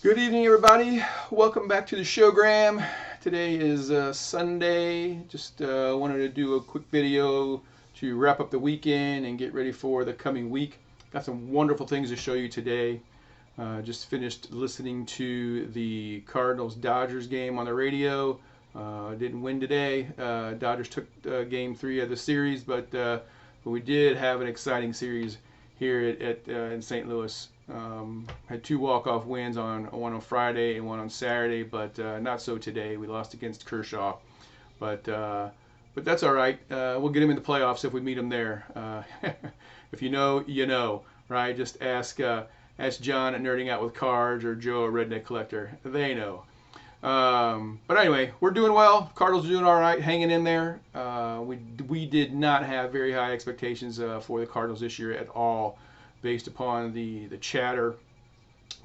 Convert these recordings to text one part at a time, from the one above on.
Good evening, everybody. Welcome back to the showgram. Today is Sunday. Just wanted to do a quick video to wrap up the weekend and get ready for the coming week. Got some wonderful things to show you today. Just finished listening to the Cardinals-Dodgers game on the radio. Didn't win today. Dodgers took game 3 of the series, but we did have an exciting series here in St. Louis. Had 2 walk-off wins, one on Friday and one on Saturday, but not so today. We lost against Kershaw, but that's all right. We'll get him in the playoffs if we meet him there. If you know, you know, right? Just ask John at Nerding Out with Cards or Joe at Redneck Collector. They know. But anyway, we're doing well. Cardinals are doing all right, hanging in there. We did not have very high expectations for the Cardinals this year at all, based upon the chatter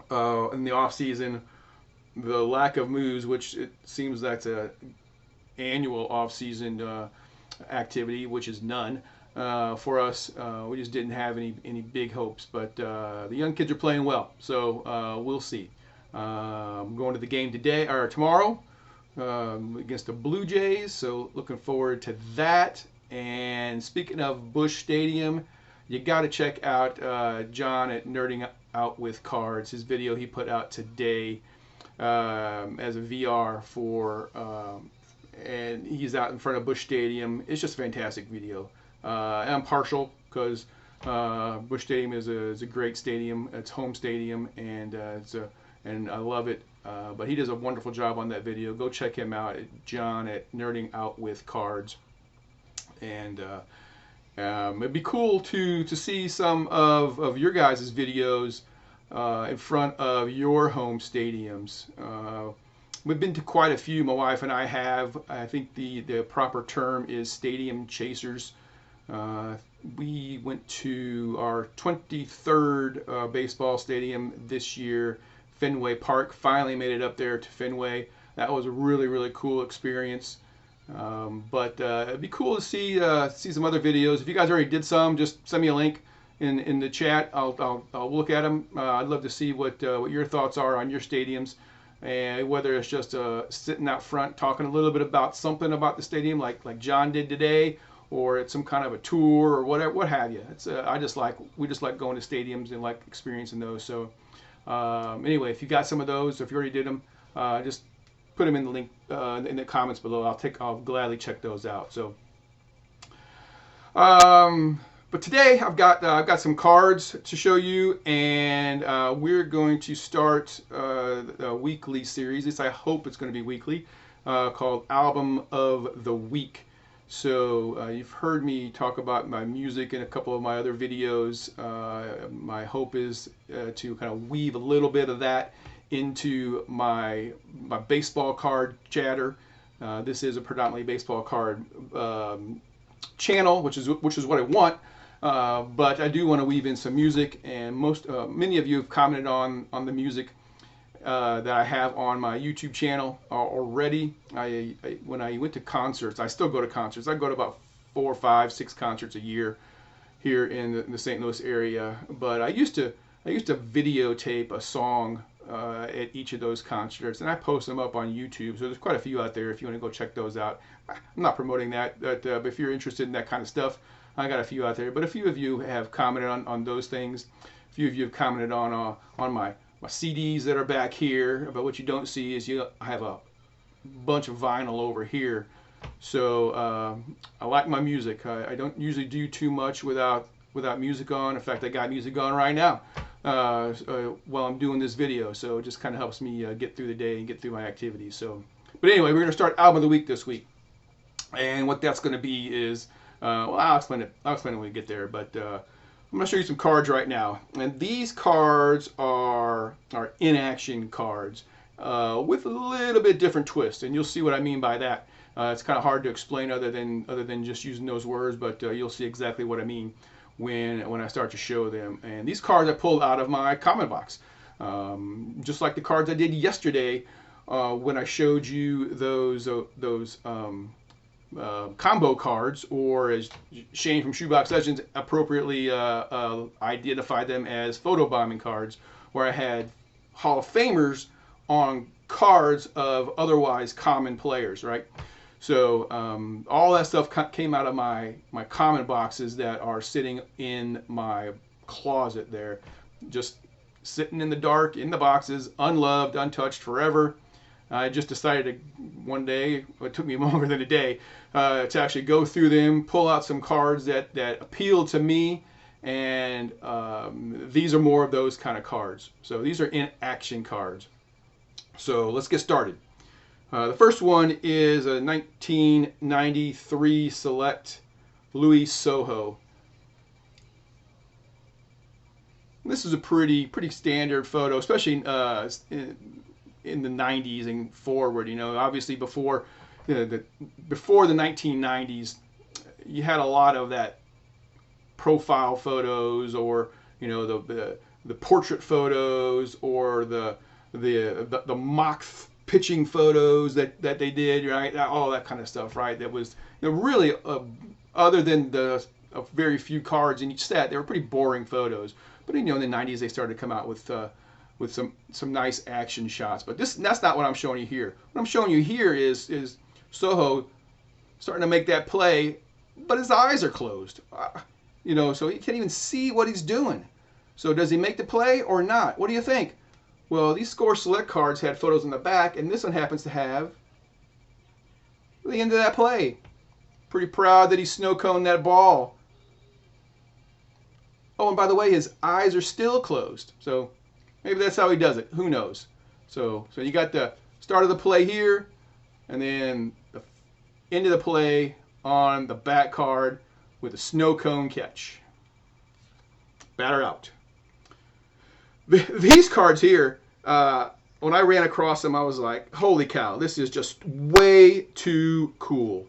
in the off season, the lack of moves, which it seems that's a annual off season activity, which is none for us. We just didn't have any big hopes, but the young kids are playing well, so we'll see. I'm going to the game today or tomorrow against the Blue Jays, so looking forward to that. And speaking of Busch Stadium, you got to check out John at Nerding Out with Cards. His video he put out today as a VR for, and he's out in front of Busch Stadium. It's just a fantastic video. I'm partial because Busch Stadium is a great stadium. It's home stadium, and and I love it. But he does a wonderful job on that video. Go check him out at John at Nerding Out with Cards. And it'd be cool to see some of your guys' videos in front of your home stadiums. We've been to quite a few. My wife and I have. I think the proper term is stadium chasers. We went to our 23rd baseball stadium this year, Fenway Park. Finally made it up there to Fenway. That was a really cool experience. But it'd be cool to see some other videos. If you guys already did some, just send me a link in the chat. I'll look at them. I'd love to see what your thoughts are on your stadiums, and whether it's just sitting out front talking a little bit about something about the stadium, like John did today, or it's some kind of a tour or whatever, what have you. It's we just like going to stadiums and like experiencing those. So anyway, if you got some of those, if you already did them, just put them in the link in the comments below. I'll gladly check those out. So, but today I've got some cards to show you, and we're going to start a weekly series. At least I hope it's going to be weekly, called Album of the Week. So you've heard me talk about my music in a couple of my other videos. My hope is to kind of weave a little bit of that into my baseball card chatter. This is a predominantly baseball card channel, which is what I want. But I do want to weave in some music, and many of you have commented on the music that I have on my YouTube channel already. When I went to concerts, I still go to concerts. I go to about 4, 5, 6 concerts a year here in the St. Louis area. But I used to videotape a song at each of those concerts, and I post them up on YouTube. So there's quite a few out there if you want to go check those out. I'm not promoting that, but if you're interested in that kind of stuff, I got a few out there. But a few of you have commented on those things. A few of you have commented on my CDs that are back here. But what you don't see is I have a bunch of vinyl over here. So I like my music. I don't usually do too much without music on. In fact, I got music on right now while I'm doing this video. So it just kind of helps me get through the day and get through my activities. So, but anyway, we're going to start Album of the Week this week. And what that's going to be is, well, I'll explain it when we get there. But I'm going to show you some cards right now. And these cards are in-action cards with a little bit different twist. And you'll see what I mean by that. It's kind of hard to explain other than just using those words, but you'll see exactly what I mean when I start to show them. And these cards I pulled out of my comment box, just like the cards I did yesterday when I showed you those combo cards, or as Shane from Shoebox Legends appropriately identified them as photobombing cards, where I had Hall of Famers on cards of otherwise common players, right? So all that stuff came out of my common boxes that are sitting in my closet there, just sitting in the dark in the boxes, unloved, untouched forever. I just decided to one day, it took me longer than a day, to actually go through them, pull out some cards that appeal to me, and these are more of those kind of cards. So these are in action cards. So let's get started. The first one is a 1993 Select Louis Soho. This is a pretty standard photo, especially in the 90s and forward. You know, obviously before before the 1990s, you had a lot of that profile photos, or you know, the portrait photos, or the mock pitching photos that they did, right? All that kind of stuff, right? That was, you know, really other than the very few cards in each set, they were pretty boring photos. But you know, in the 90s they started to come out with some nice action shots. But that's not what I'm showing you here. What I'm showing you here is Soho starting to make that play, but his eyes are closed. You know, so he can't even see what he's doing. So does he make the play or not? What do you think? Well, these Score Select cards had photos in the back, and this one happens to have the end of that play. Pretty proud that he snow coned that ball. Oh, and by the way, his eyes are still closed. So maybe that's how he does it. Who knows? So you got the start of the play here, and then the end of the play on the back card with a snow cone catch. Batter out. These cards here, when I ran across them, I was like, holy cow, this is just way too cool.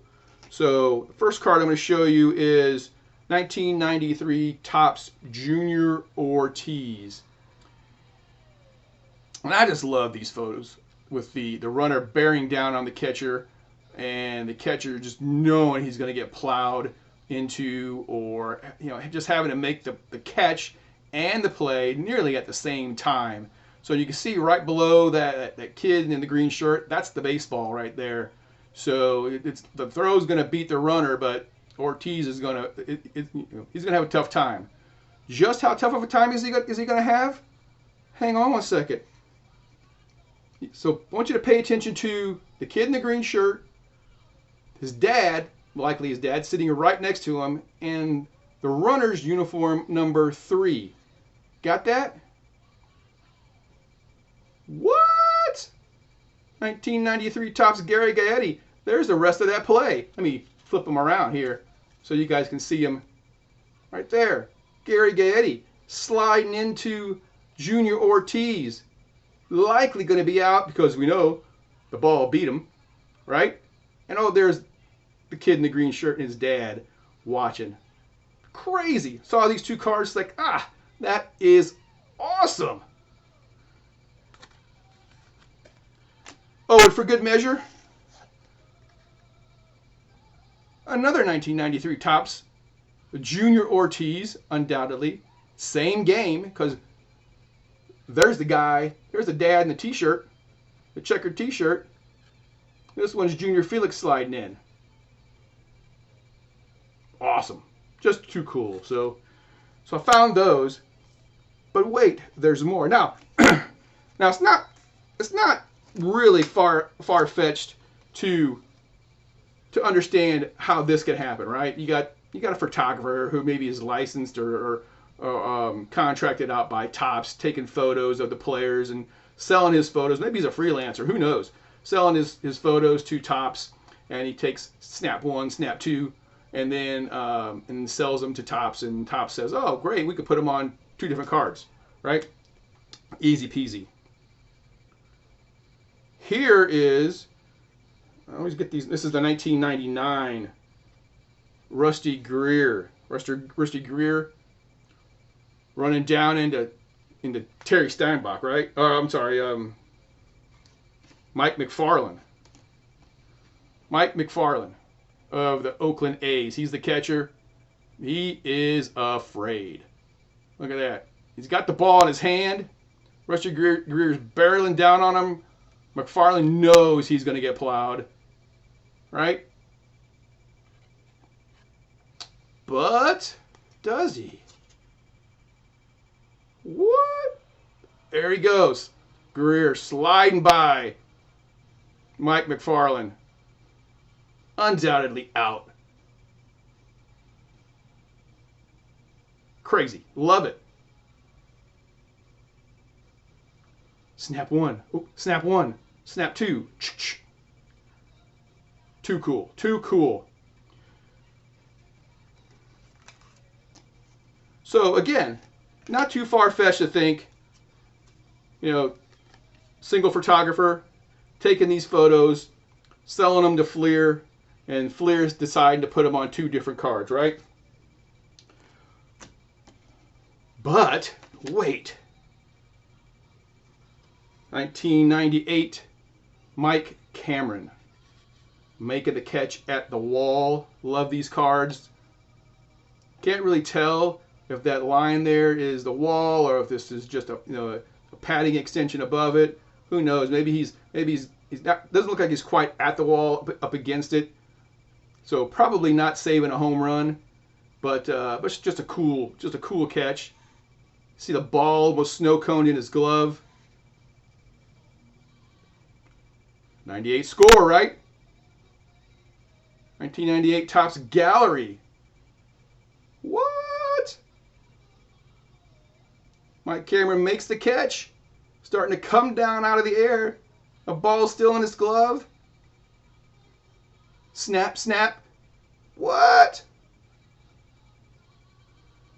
So the first card I'm going to show you is 1993 Topps Junior Ortiz. And I just love these photos with the runner bearing down on the catcher, and the catcher just knowing he's going to get plowed into, or you know, just having to make the catch and the play nearly at the same time. So you can see right below that kid in the green shirt, that's the baseball right there. So it's the throw's going to beat the runner, but Ortiz is going to he's going to have a tough time. Just how tough of a time is he going to have? Hang on one second. So I want you to pay attention to the kid in the green shirt, his dad, likely his dad, sitting right next to him, and the runner's uniform number 3. Got that? What? 1993 Topps Gary Gaetti. There's the rest of that play. Let me flip him around here so you guys can see him right there. Gary Gaetti sliding into Junior Ortiz. Likely going to be out because we know the ball beat him, right? And oh, there's the kid in the green shirt and his dad watching. Crazy. Saw these two cards, like, that is awesome. Oh, and for good measure, another 1993 Topps Junior Ortiz, undoubtedly. Same game, because there's the guy, there's the dad in the t-shirt, the checkered t-shirt. This one's Junior Felix sliding in. Awesome. Just too cool. So I found those. But wait, there's more. Now it's not really far-fetched to understand how this could happen, right? You got a photographer who maybe is licensed or contracted out by Topps, taking photos of the players and selling his photos. Maybe he's a freelancer, who knows? Selling his photos to Topps, and he takes snap 1, snap 2, and then and sells them to Topps, and Topps says, oh great, we could put them on 2 different cards, right? Easy peasy. Here is, I always get these, this is the 1999 Rusty Greer running down into Terry Steinbach, right? I'm sorry, Mike McFarland. Mike McFarland of the Oakland A's. He's the catcher. He is afraid. Look at that. He's got the ball in his hand, Rusty Greer's barreling down on him. McFarlane knows he's going to get plowed, right? But does he? What? There he goes. Greer sliding by Mike McFarlane. Undoubtedly out. Crazy. Love it. Snap one. Ooh, snap one. Snap two. Too cool. Too cool. So again, not too far-fetched to think, single photographer taking these photos, selling them to Fleer, and Fleer's deciding to put them on two different cards, right? But wait. 1998, Mike Cameron making the catch at the wall. Love these cards. Can't really tell if that line there is the wall or if this is just a padding extension above it. Who knows? Maybe he's not, doesn't look like he's quite at the wall, up against it. So probably not saving a home run, but it's just a cool catch. See the ball almost snow coned in his glove. 98 score, right? 1998 Topps Gallery. What? Mike Cameron makes the catch. Starting to come down out of the air. A ball still in his glove. Snap, snap. What?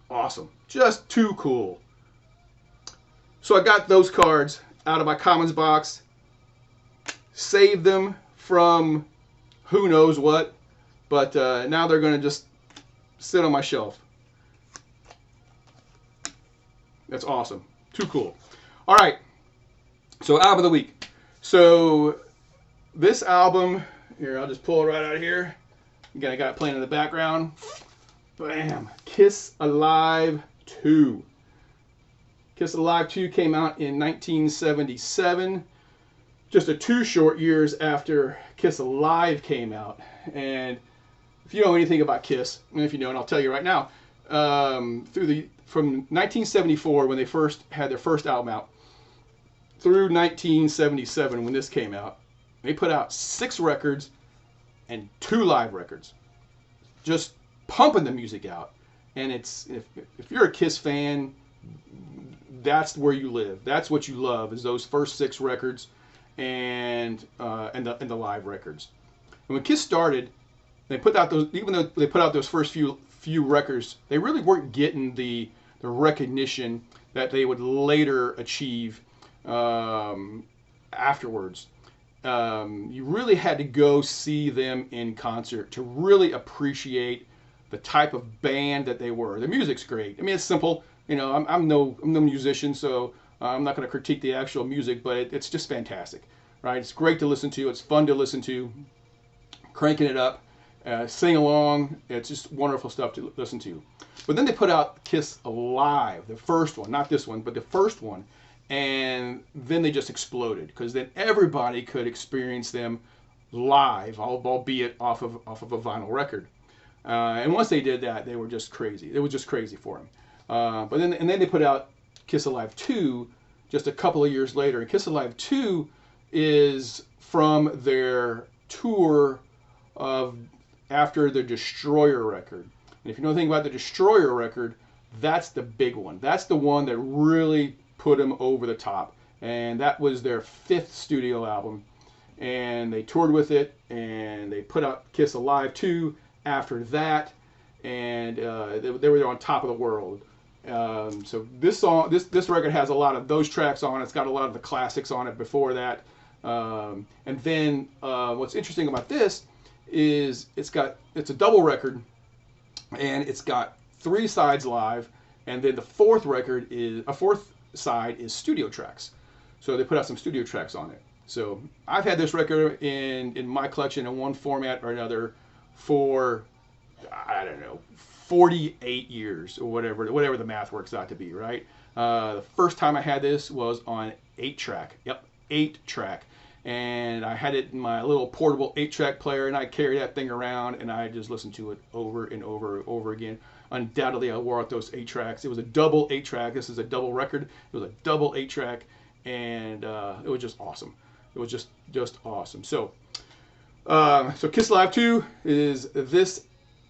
Awesome. Just too cool. So I got those cards out of my Commons box. Saved them from who knows what. But now they're going to just sit on my shelf. That's awesome. Too cool. All right. So album of the week. So this album, here, I'll just pull it right out of here. Again, I got it playing in the background. Bam. Kiss Alive 2. Kiss Alive 2 came out in 1977. Just 2 short years after Kiss Alive came out. And if you know anything about Kiss, and if you don't, I'll tell you right now. From 1974, when they first had their first album out, through 1977, when this came out, they put out 6 records and 2 live records, just pumping the music out. And it's if you're a Kiss fan, that's where you live. That's what you love, is those first 6 records and the live records. And when Kiss started, they put out those. Even though they put out those first few records, they really weren't getting the recognition that they would later achieve afterwards. You really had to go see them in concert to really appreciate the type of band that they were. The music's great. I mean, it's simple. I'm no musician, so I'm not going to critique the actual music, but it's just fantastic, right? It's great to listen to. It's fun to listen to. Cranking it up. Sing along. It's just wonderful stuff to listen to. But then they put out Kiss Alive, the first one, not this one, but the first one, and then they just exploded, because then everybody could experience them live, albeit off of a vinyl record. And once they did that, they were just crazy. It was just crazy for them. But then they put out Kiss Alive 2 just a couple of years later. And Kiss Alive 2 is from their tour of after the Destroyer record. And if you know anything about the Destroyer record, that's the big one. That's the one that really put them over the top. And that was their 5th studio album. And they toured with it, and they put out Kiss Alive 2 after that. And they were on top of the world. So this record has a lot of those tracks on it. It's got a lot of the classics on it before that. And then what's interesting about this is it's a double record, and it's got 3 sides live, and then the fourth side is studio tracks. So they put out some studio tracks on it. So I've had this record in my collection in one format or another for, I don't know, 48 years or whatever the math works out to be, right? The first time I had this was on 8-track. Yep, 8-track. And I had it in my little portable 8-track player, and I carried that thing around, and I just listened to it over and over and over again. Undoubtedly, I wore out those 8 tracks. It was a double 8-track. This is a double record. It was a double 8-track, and it was just awesome. It was just awesome. So Kiss Alive 2 is this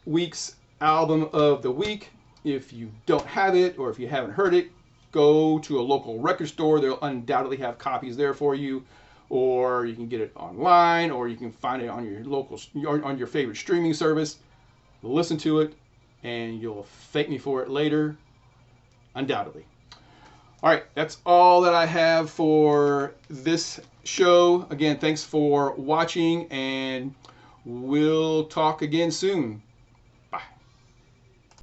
week's album of the week. If you don't have it, or if you haven't heard it, go to a local record store. They'll undoubtedly have copies there for you, or you can get it online, or you can find it on your local, on your favorite streaming service. Listen to it, and you'll thank me for it later, undoubtedly. All right, that's all that I have for this show. Again, thanks for watching, and we'll talk again soon.